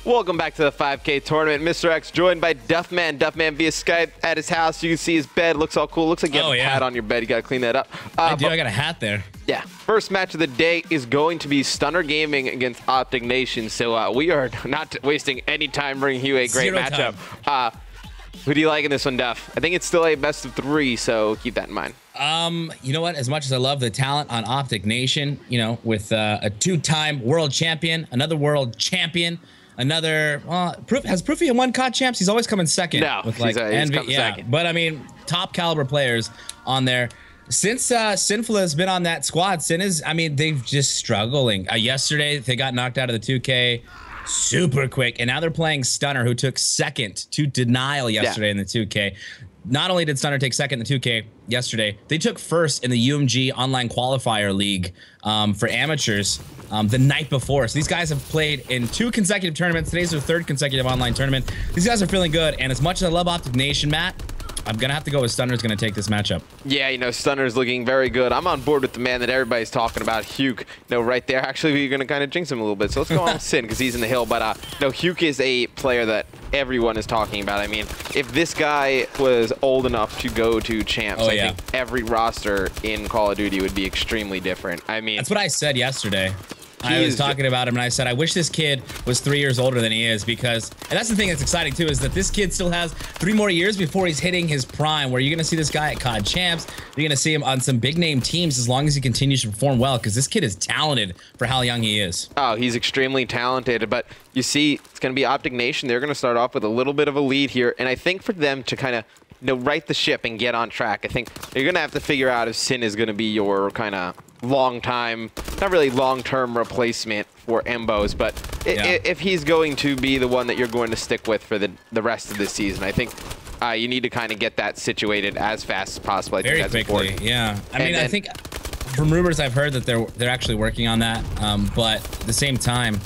Welcome back to the 5K tournament. Mr. X joined by Duffman. Duffman via Skype at his house. You can see his bed. Looks all cool. Looks like you have a pad on your bed. You got to clean that up. I do. I got a hat there. Yeah. First match of the day is going to be Stunner Gaming against Optic Nation. So we are not wasting any time bringing you a great matchup. Who do you like in this one, Duff? I think it's still a best of 3, so keep that in mind. You know what? As much as I love the talent on Optic Nation, you know, with a 2-time world champion, another world champion, another has Proofy won COD champs? He's always coming second. No, with like he's come second. But I mean, top caliber players on there. Since Sinful has been on that squad, Sin is, I mean, they've just struggling. Yesterday they got knocked out of the 2K super quick, and now they're playing Stunner, who took second to Denial yesterday in the 2K. Not only did Stunner take second in the 2K yesterday, they took first in the UMG Online Qualifier League for amateurs the night before. So these guys have played in 2 consecutive tournaments. Today's their 3rd consecutive online tournament. These guys are feeling good, and as much as I love Optic Nation, Matt, I'm going to have to go with Stunner's going to take this matchup. Yeah, you know, Stunner's looking very good. I'm on board with the man that everybody's talking about, Huke. No, right there. Actually, we're going to kind of jinx him a little bit. So let's go on with Sin because he's in the hill. But no, Huke is a player that everyone is talking about. I mean, if this guy was old enough to go to champs, I think every roster in Call of Duty would be extremely different. I mean, that's what I said yesterday. I was talking about him, and I said, I wish this kid was 3 years older than he is, because, and that's the thing that's exciting too, is that this kid still has 3 more years before he's hitting his prime, where you're going to see this guy at COD champs. You're going to see him on some big name teams as long as he continues to perform well, because this kid is talented for how young he is. Oh, he's extremely talented, but you see, it's going to be Optic Nation. They're going to start off with a little bit of a lead here, and I think for them to kind of, you know, right the ship and get on track, I think you're going to have to figure out if Sin is going to be your kind of long-time, not really long-term replacement for Embos, but if he's going to be the one that you're going to stick with for the rest of the season, I think you need to kind of get that situated as fast as possible. I think that's quickly, important. yeah. I mean, I think from rumors I've heard that they're actually working on that, but at the same time,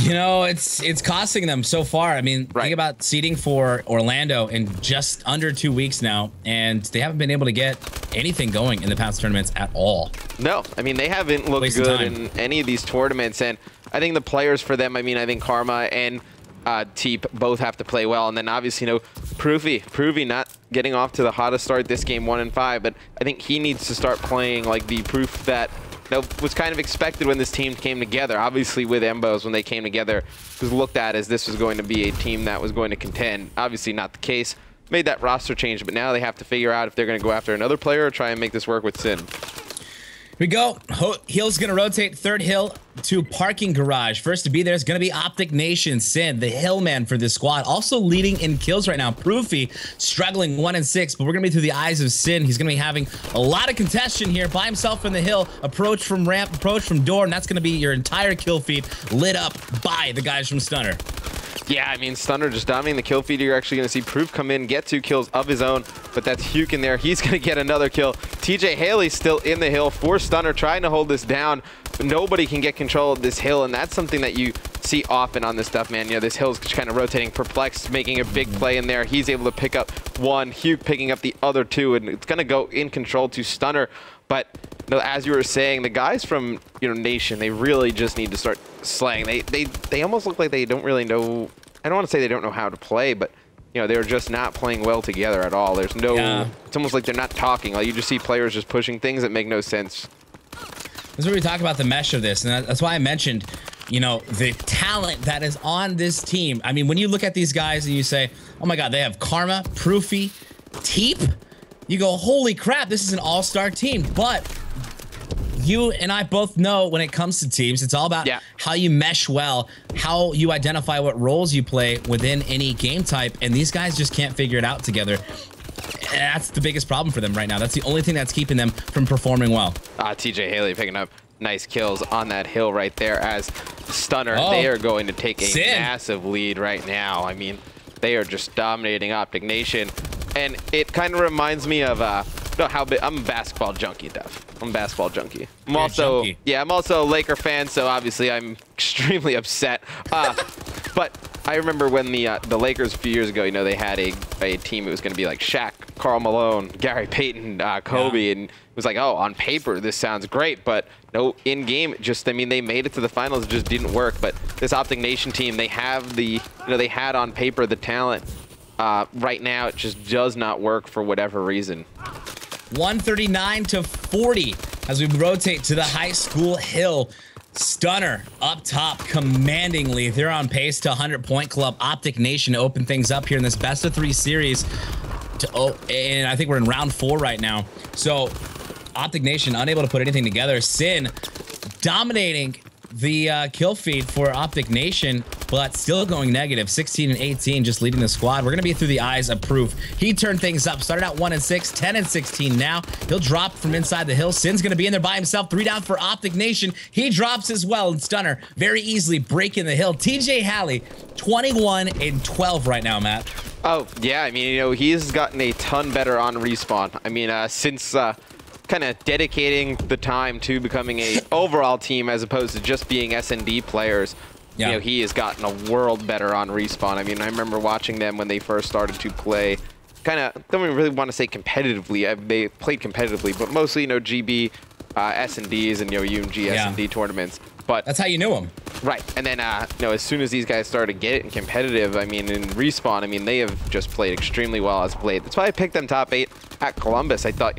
you know, it's costing them so far. I mean, think about seeding for Orlando in just under 2 weeks now, and they haven't been able to get anything going in the past tournaments at all. No, I mean, they haven't looked good in any of these tournaments, and I think the players for them, I mean, I think Karma and Teep both have to play well, and then obviously, you know, Proofy not getting off to the hottest start this game, 1-5, but I think he needs to start playing like the Proof that was kind of expected when this team came together. Obviously, with Embos, when they came together, it was looked at as this was going to be a team that was going to contend. Obviously, not the case. Made that roster change, but now they have to figure out if they're going to go after another player or try and make this work with Sin. Here we go. Hill's going to rotate 3rd hill to parking garage. First to be there is going to be Optic Nation. Sin, the hill man for this squad. Also leading in kills right now. Proofy struggling 1-6, but we're going to be through the eyes of Sin. He's going to be having a lot of contention here by himself in the hill. Approach from ramp, approach from door, and that's going to be your entire kill feed lit up by the guys from Stunner. Yeah, I mean, Stunner just dominating the kill feed. You're actually going to see Proof come in, get 2 kills of his own, but that's Huke in there. He's going to get another kill. TJ Haley's still in the hill for Stunner, trying to hold this down. Nobody can get control of this hill, and that's something that you see often on this stuff, man. You know, this hill's kind of rotating. Perplexed making a big play in there. He's able to pick up 1. Huke picking up the other 2, and it's going to go in control to Stunner. But you know, as you were saying, the guys from, you know, Nation, they really just need to start slaying. They almost look like they don't really know. I don't want to say they don't know how to play, but you know, they're just not playing well together at all. There's no. It's almost like they're not talking. Like you just see players just pushing things that make no sense. This is where we talk about the mesh of this, and that's why I mentioned, you know, the talent that is on this team. I mean, when you look at these guys and you say, oh my God, they have Karma, Proofy, Teep. You go, holy crap, this is an all-star team. But you and I both know when it comes to teams, it's all about how you mesh well, how you identify what roles you play within any game type, and these guys just can't figure it out together. That's the biggest problem for them right now. That's the only thing that's keeping them from performing well. TJ Haley picking up nice kills on that hill right there as Stunner. They are going to take a massive lead right now. I mean, they are just dominating Optic Nation. And it kind of reminds me of how big I'm a basketball junkie, Duff. I'm a basketball junkie. I'm also a Laker fan, so obviously I'm extremely upset. But I remember when the Lakers a few years ago, you know, they had a team. It was going to be like Shaq, Karl Malone, Gary Payton, Kobe, and it was like, oh, on paper this sounds great, but no, in game, just I mean, they made it to the finals, it just didn't work. But this Optic Nation team, they have the, they had on paper the talent. Right now, it just does not work for whatever reason. 139 to 40 as we rotate to the high school hill. Stunner up top commandingly. They're on pace to 100-point club. Optic Nation to open things up here in this best of 3 series. And I think we're in round 4 right now. So Optic Nation unable to put anything together. Sin dominating the kill feed for Optic Nation, but still going negative. 16 and 18, just leading the squad. We're gonna be through the eyes of Proof. He turned things up. Started out 1 and 6, 10 and 16 now. He'll drop from inside the hill. Sin's gonna be in there by himself. 3 down for Optic Nation. He drops as well, and Stunner very easily breaking the hill. TJ Halley, 21 and 12 right now, Matt. Oh yeah, I mean, he's gotten a ton better on respawn. I mean, since kind of dedicating the time to becoming a overall team as opposed to just being S&D players. Yeah. He has gotten a world better on respawn. I mean, I remember watching them when they first started to play, kind of, don't really want to say competitively. They played competitively, but mostly, GB, S&Ds and, UMG S&D tournaments. But that's how you knew them. Right. And then, as soon as these guys started getting competitive, I mean, in respawn, I mean, they have just played extremely well as of late. That's why I picked them top 8 at Columbus. I thought,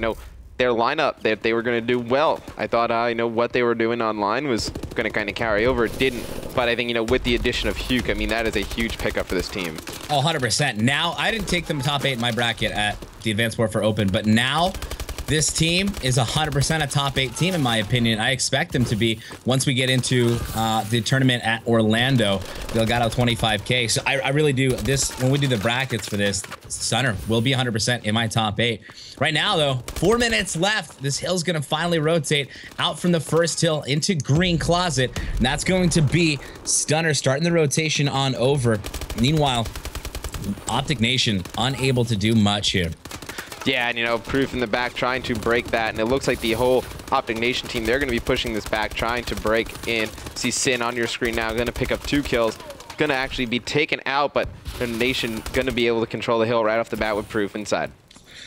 their lineup, that they were going to do well. I thought, what they were doing online was going to kind of carry over. It didn't. But I think, with the addition of Huke, I mean, that is a huge pickup for this team. Oh, 100%. Now, I didn't take them top 8 in my bracket at the Advanced Warfare Open, but now this team is 100% a top 8 team, in my opinion. I expect them to be once we get into the tournament at Orlando. They'll got out 25K. So I really do this. When we do the brackets for this, Stunner will be 100% in my top 8. Right now, though, 4 minutes left. This hill's going to finally rotate out from the first hill into Green Closet. And that's going to be Stunner starting the rotation on over. Meanwhile, Optic Nation unable to do much here. Yeah, and Proof in the back trying to break that, and it looks like the whole Optic Nation team, they're going to be pushing this back, trying to break in. See Sin on your screen now, going to pick up 2 kills, going to actually be taken out, but the Nation going to be able to control the hill right off the bat with Proof inside.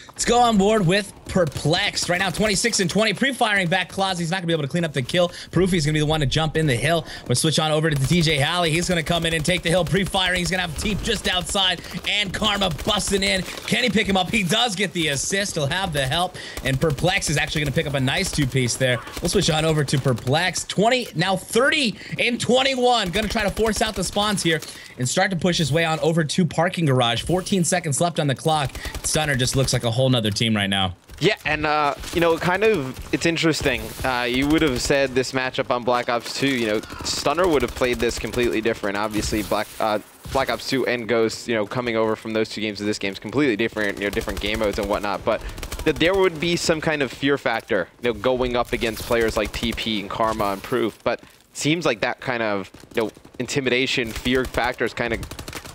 Let's go on board with Perplexed. Right now, 26 and 20. Pre-firing back Claus. He's not going to be able to clean up the kill. Proofy's going to be the one to jump in the hill. We'll switch on over to the TJ Halley. He's going to come in and take the hill. Pre-firing. He's going to have Teep just outside. And Karma busting in. Can he pick him up? He does get the assist. He'll have the help. And Perplexed is actually going to pick up a nice 2-piece there. We'll switch on over to Perplexed. 20, now 30 and 21. Going to try to force out the spawns here and start to push his way on over to Parking Garage. 14 seconds left on the clock. Stunner just looks like a whole nother team right now. Yeah, and it's interesting. You would have said this matchup on Black Ops 2, Stunner would have played this completely different. Obviously, Black Ops 2 and Ghost, coming over from those 2 games to this game is completely different, different game modes and whatnot. But that there would be some kind of fear factor, going up against players like TP and Karma and Proof. But it seems like that kind of, intimidation, fear factor is kind of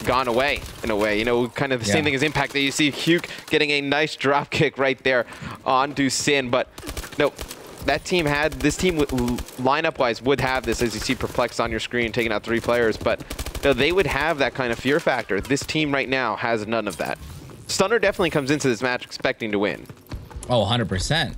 gone away in a way, kind of the same thing as Impact. That you see Huke getting a nice drop kick right there onto Sin, but no, this team lineup wise would have this, as you see Perplexed on your screen taking out 3 players, but they would have that kind of fear factor. This team right now has none of that. Stunner definitely comes into this match expecting to win. Oh, 100%.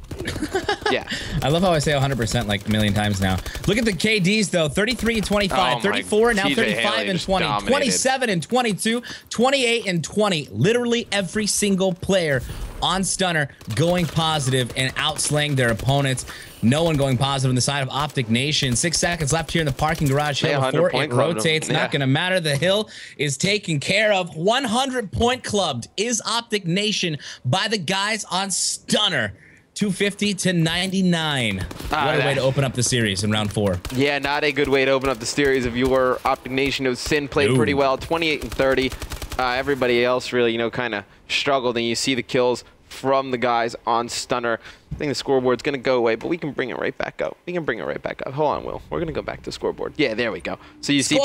Yeah. I love how I say 100% like a million times now. Look at the KDs, though. 33 and 25, 34, now 35 and 20, dominated. 27 and 22, 28 and 20. Literally every single player on Stunner going positive and outslaying their opponents. No one going positive on the side of Optic Nation. 6 seconds left here in the Parking Garage hill before it rotates. Not going to matter. The hill is taken care of. 100-point clubbed is Optic Nation by the guys on Stunner. 250 to 99. What a way to open up the series in round 4. Yeah, not a good way to open up the series if you were Optic Nation. Sin played pretty well, 28 and 30. Everybody else really, kind of struggled, and you see the kills from the guys on Stunner. I think the scoreboard's going to go away, but we can bring it right back up. Hold on, Will. We're going to go back to scoreboard. Yeah, there we go. So you see,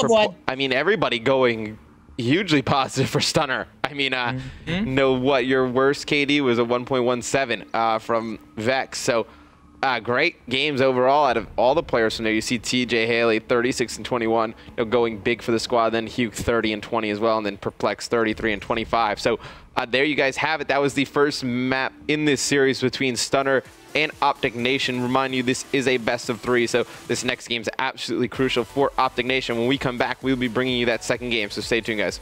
everybody going hugely positive for Stunner. I mean, your worst KD was a 1.17 from Vex. So, Great games overall out of all the players from there. You see TJ Haley 36 and 21, going big for the squad. Then Hugh 30 and 20 as well, and then Perplex 33 and 25. So there you guys have it. That was the first map in this series between Stunner and Optic Nation. Remind you, this is a best of 3, so this next game is absolutely crucial for Optic Nation. When we come back, we'll be bringing you that second game, so stay tuned, guys.